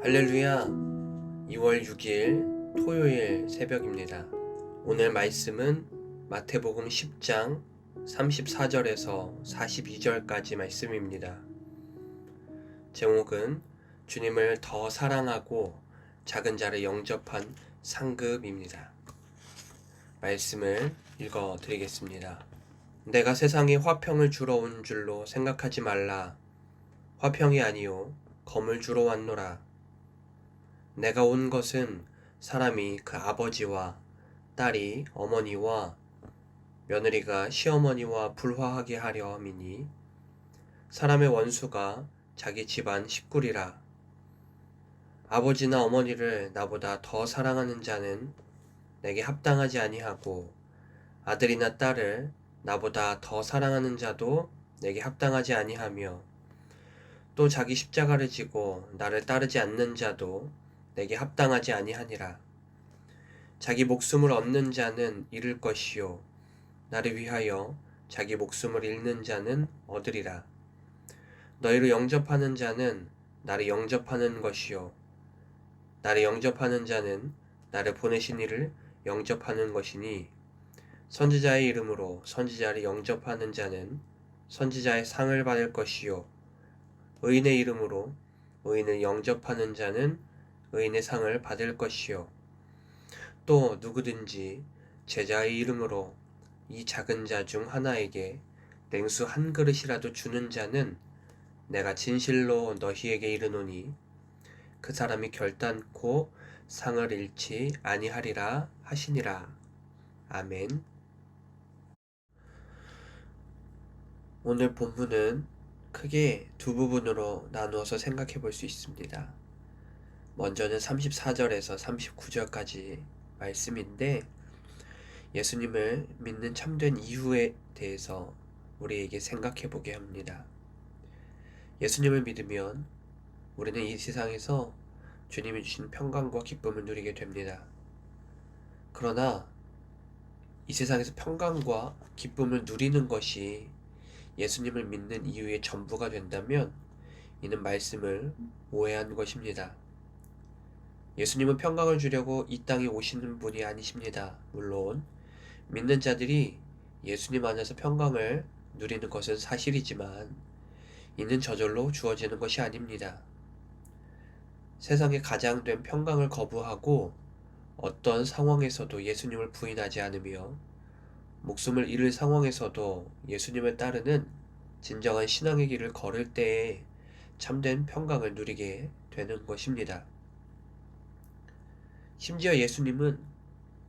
할렐루야. 2월 6일 토요일 새벽입니다. 오늘 말씀은 마태복음 10장 34절에서 42절까지 말씀입니다. 제목은 주님을 더 사랑하고 작은 자를 영접한 상급입니다. 말씀을 읽어 드리겠습니다. 내가 세상에 화평을 주러 온 줄로 생각하지 말라. 화평이 아니요 검을 주러 왔노라. 내가 온 것은 사람이 그 아버지와 딸이 어머니와 며느리가 시어머니와 불화하게 하려 함이니 사람의 원수가 자기 집안 식구리라. 아버지나 어머니를 나보다 더 사랑하는 자는 내게 합당하지 아니하고 아들이나 딸을 나보다 더 사랑하는 자도 내게 합당하지 아니하며 또 자기 십자가를 지고 나를 따르지 않는 자도 내게 합당하지 아니하니라. 자기 목숨을 얻는 자는 잃을 것이요 나를 위하여 자기 목숨을 잃는 자는 얻으리라. 너희를 영접하는 자는 나를 영접하는 것이요 나를 영접하는 자는 나를 보내신 이를 영접하는 것이니 선지자의 이름으로 선지자를 영접하는 자는 선지자의 상을 받을 것이요 의인의 이름으로 의인을 영접하는 자는 의인의 상을 받을 것이요 또 누구든지 제자의 이름으로 이 작은 자 중 하나에게 냉수 한 그릇이라도 주는 자는 내가 진실로 너희에게 이르노니 그 사람이 결단코 상을 잃지 아니하리라 하시니라. 아멘. 오늘 본문은 크게 두 부분으로 나누어서 생각해 볼 수 있습니다. 먼저는 34절에서 39절까지 말씀인데 예수님을 믿는 참된 이유에 대해서 우리에게 생각해 보게 합니다. 예수님을 믿으면 우리는 이 세상에서 주님이 주신 평강과 기쁨을 누리게 됩니다. 그러나 이 세상에서 평강과 기쁨을 누리는 것이 예수님을 믿는 이유의 전부가 된다면 이는 말씀을 오해한 것입니다. 예수님은 평강을 주려고 이 땅에 오시는 분이 아니십니다. 물론 믿는 자들이 예수님 안에서 평강을 누리는 것은 사실이지만 이는 저절로 주어지는 것이 아닙니다. 세상에 가장 된 평강을 거부하고 어떤 상황에서도 예수님을 부인하지 않으며 목숨을 잃을 상황에서도 예수님을 따르는 진정한 신앙의 길을 걸을 때에 참된 평강을 누리게 되는 것입니다. 심지어 예수님은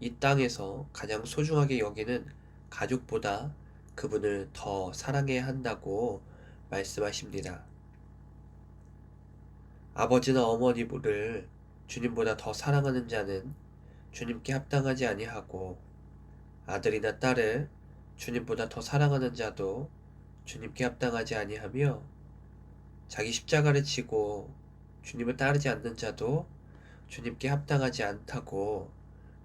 이 땅에서 가장 소중하게 여기는 가족보다 그분을 더 사랑해야 한다고 말씀하십니다. 아버지나 어머니를 주님보다 더 사랑하는 자는 주님께 합당하지 아니하고 아들이나 딸을 주님보다 더 사랑하는 자도 주님께 합당하지 아니하며 자기 십자가를 지고 주님을 따르지 않는 자도 주님께 합당하지 않다고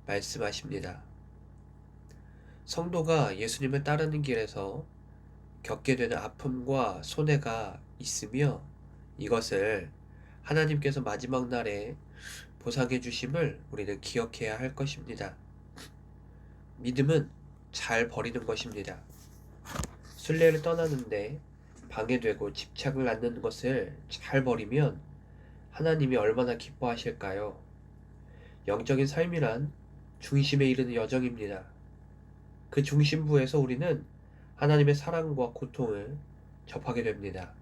말씀하십니다. 성도가 예수님을 따르는 길에서 겪게 되는 아픔과 손해가 있으며 이것을 하나님께서 마지막 날에 보상해 주심을 우리는 기억해야 할 것입니다. 믿음은 잘 버리는 것입니다. 순례를 떠나는데 방해되고 집착을 갖는 것을 잘 버리면 하나님이 얼마나 기뻐하실까요? 영적인 삶이란 중심에 이르는 여정입니다. 그 중심부에서 우리는 하나님의 사랑과 고통을 접하게 됩니다.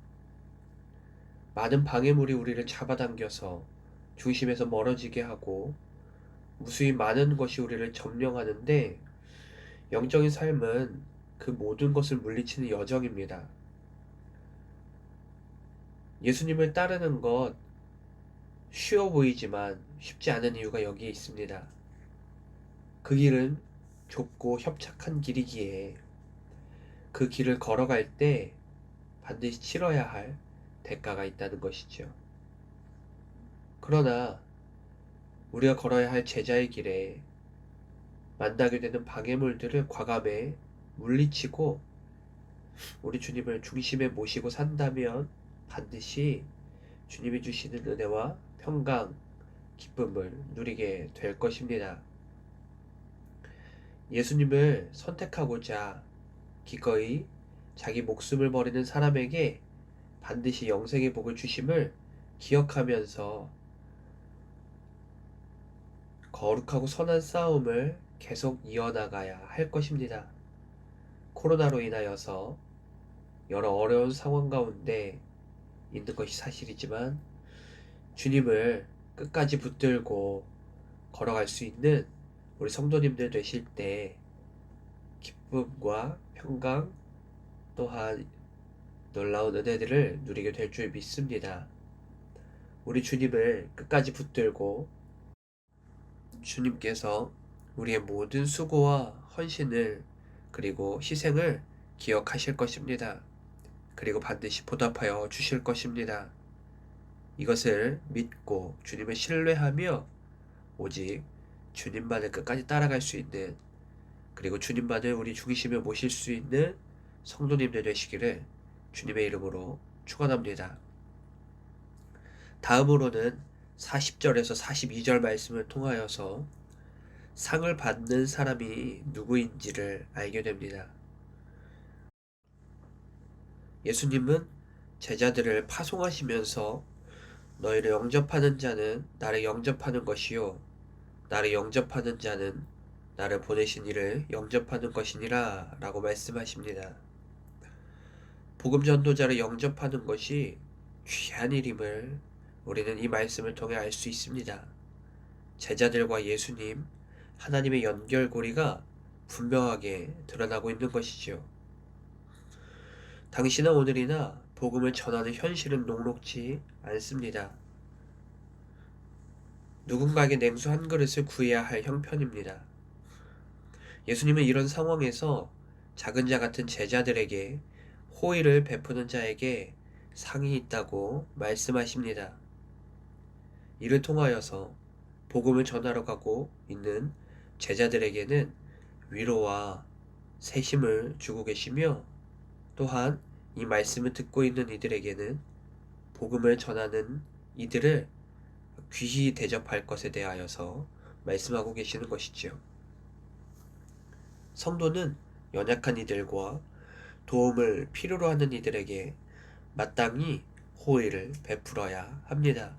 많은 방해물이 우리를 잡아당겨서 중심에서 멀어지게 하고 무수히 많은 것이 우리를 점령하는데 영적인 삶은 그 모든 것을 물리치는 여정입니다. 예수님을 따르는 것 쉬워 보이지만 쉽지 않은 이유가 여기에 있습니다. 그 길은 좁고 협착한 길이기에 그 길을 걸어갈 때 반드시 치러야 할 대가가 있다는 것이죠. 그러나 우리가 걸어야 할 제자의 길에 만나게 되는 방해물들을 과감히 물리치고 우리 주님을 중심에 모시고 산다면 반드시 주님이 주시는 은혜와 평강, 기쁨을 누리게 될 것입니다. 예수님을 선택하고자 기꺼이 자기 목숨을 버리는 사람에게 반드시 영생의 복을 주심을 기억하면서 거룩하고 선한 싸움을 계속 이어나가야 할 것입니다. 코로나로 인하여서 여러 어려운 상황 가운데 있는 것이 사실이지만 주님을 끝까지 붙들고 걸어갈 수 있는 우리 성도님들 되실 때 기쁨과 평강 또한 놀라운 은혜들을 누리게 될 줄 믿습니다. 우리 주님을 끝까지 붙들고 주님께서 우리의 모든 수고와 헌신을 그리고 희생을 기억하실 것입니다. 그리고 반드시 보답하여 주실 것입니다. 이것을 믿고 주님을 신뢰하며 오직 주님만을 끝까지 따라갈 수 있는 그리고 주님만을 우리 중심에 모실 수 있는 성도님들 되시기를 주님의 이름으로 축원합니다. 다음으로는 40절에서 42절 말씀을 통하여서 상을 받는 사람이 누구인지를 알게 됩니다. 예수님은 제자들을 파송하시면서 너희를 영접하는 자는 나를 영접하는 것이요 나를 영접하는 자는 나를 보내신 이를 영접하는 것이니라 라고 말씀하십니다. 복음 전도자를 영접하는 것이 귀한 일임을 우리는 이 말씀을 통해 알 수 있습니다. 제자들과 예수님, 하나님의 연결고리가 분명하게 드러나고 있는 것이지요. 당시나 오늘이나 복음을 전하는 현실은 녹록지 않습니다. 누군가에게 냉수 한 그릇을 구해야 할 형편입니다. 예수님은 이런 상황에서 작은 자 같은 제자들에게 호의를 베푸는 자에게 상이 있다고 말씀하십니다. 이를 통하여서 복음을 전하러 가고 있는 제자들에게는 위로와 세심을 주고 계시며 또한 이 말씀을 듣고 있는 이들에게는 복음을 전하는 이들을 귀히 대접할 것에 대하여서 말씀하고 계시는 것이지요. 성도는 연약한 이들과 도움을 필요로 하는 이들에게 마땅히 호의를 베풀어야 합니다.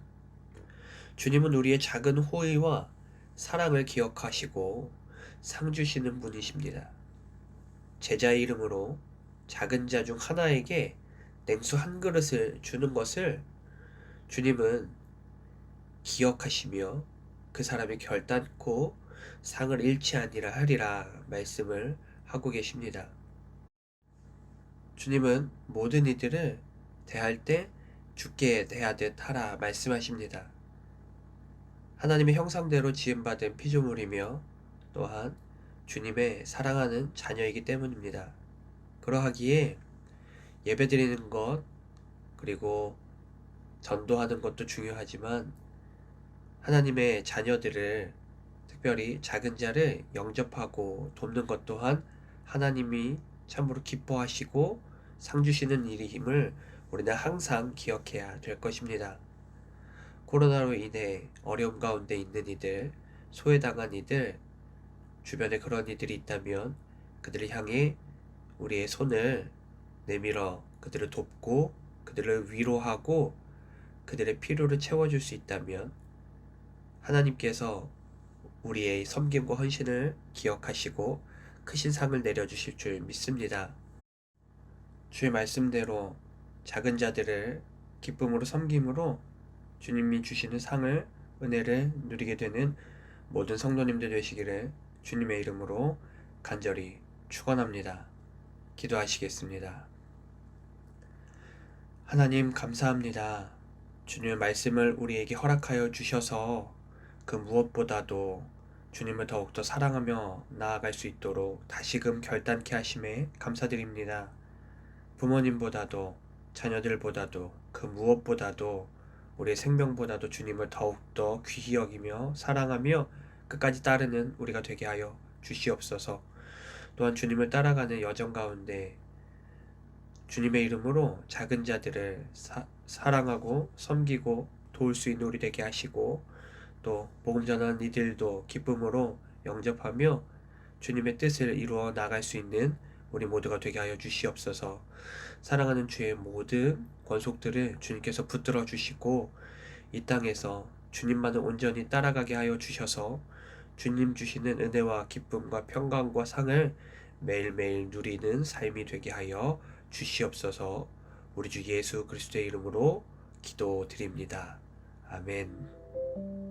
주님은 우리의 작은 호의와 사랑을 기억하시고 상 주시는 분이십니다. 제자의 이름으로 작은 자 중 하나에게 냉수 한 그릇을 주는 것을 주님은 기억하시며 그 사람이 결단코 상을 잃지 아니라 하리라 말씀을 하고 계십니다. 주님은 모든 이들을 대할 때 주께 대하듯 하라 말씀하십니다. 하나님의 형상대로 지음받은 피조물이며 또한 주님의 사랑하는 자녀이기 때문입니다. 그러하기에 예배드리는 것 그리고 전도하는 것도 중요하지만 하나님의 자녀들을 특별히 작은 자를 영접하고 돕는 것 또한 하나님이 참으로 기뻐하시고 상 주시는 일임을 우리는 항상 기억해야 될 것입니다. 코로나로 인해 어려움 가운데 있는 이들, 소외당한 이들, 주변에 그런 이들이 있다면 그들을 향해 우리의 손을 내밀어 그들을 돕고 그들을 위로하고 그들의 필요를 채워줄 수 있다면 하나님께서 우리의 섬김과 헌신을 기억하시고 크신 상을 내려주실 줄 믿습니다. 주의 말씀대로 작은 자들을 기쁨으로 섬김으로 주님이 주시는 상을 은혜를 누리게 되는 모든 성도님들 되시기를 주님의 이름으로 간절히 축원합니다. 기도하시겠습니다. 하나님 감사합니다. 주님의 말씀을 우리에게 허락하여 주셔서 그 무엇보다도 주님을 더욱더 사랑하며 나아갈 수 있도록 다시금 결단케 하심에 감사드립니다. 부모님보다도 자녀들보다도 그 무엇보다도 우리의 생명보다도 주님을 더욱더 귀히 여기며 사랑하며 끝까지 따르는 우리가 되게 하여 주시옵소서. 또한 주님을 따라가는 여정 가운데 주님의 이름으로 작은 자들을 사랑하고 섬기고 도울 수 있는 우리 되게 하시고, 또 복음 전하는 이들도 기쁨으로 영접하며 주님의 뜻을 이루어 나갈 수 있는 우리 모두가 되게 하여 주시옵소서. 사랑하는 주의 모든 권속들을 주님께서 붙들어 주시고, 이 땅에서 주님만을 온전히 따라가게 하여 주셔서 주님 주시는 은혜와 기쁨과 평강과 상을 매일매일 누리는 삶이 되게 하여 주시옵소서. 우리 주 예수 그리스도의 이름으로 기도드립니다. 아멘.